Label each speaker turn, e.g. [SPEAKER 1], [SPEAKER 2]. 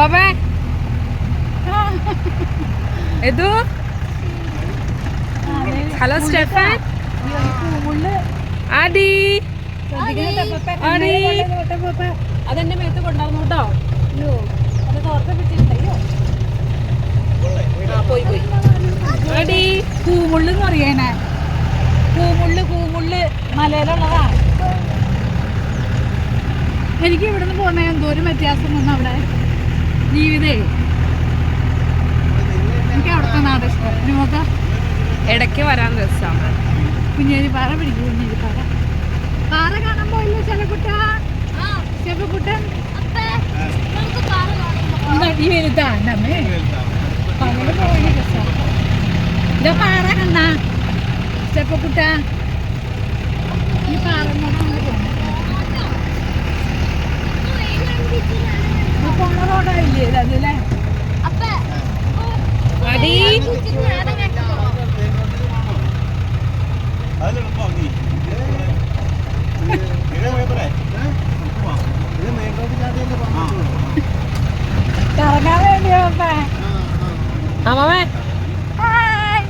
[SPEAKER 1] അപ്പാപ്പേ എതു hello Stephen ആദി അതെന്റെ മേത്ത് കൊണ്ടായിരുന്നു കേട്ടോ. അത് തോർത്ത പിടിച്ചിട്ടുണ്ടോ? പോയി പോയി. ആദി
[SPEAKER 2] കൂമുള്ളെന്ന് പറയാനാ. കൂമുള്ള് മലയിലുള്ളതാ. എനിക്ക് ഇവിടുന്ന് പോന്ന എന്തോരം വ്യത്യാസം വന്നു അവിടെ ജീവിതേ. എനിക്ക് അവിടുത്തെ നാട് ഇഷ്ടം. നോക്കാം
[SPEAKER 1] ഇടയ്ക്ക് വരാൻ രസമാണ്.
[SPEAKER 2] കുഞ്ഞേരിപ്പാറ പിടിക്കും. കുഞ്ഞേരിപ്പാറ പാറ കാണാൻ പോയില്ല ചെപ്പക്കുട്ടൻ ഈ വലുതാണ്ടമ്മേ അവിടെ പോയി രസം. ഇതാ പാറ കണ്ട ചെപ്പക്കുട്ട. ഈ പാറ പോണ റോഡായില്ലേ അതല്ലേ?
[SPEAKER 1] ആദി
[SPEAKER 2] കറങ്ങാൻ വേണ്ടിയോ?
[SPEAKER 1] അമ്മാമേ
[SPEAKER 2] ഹായ്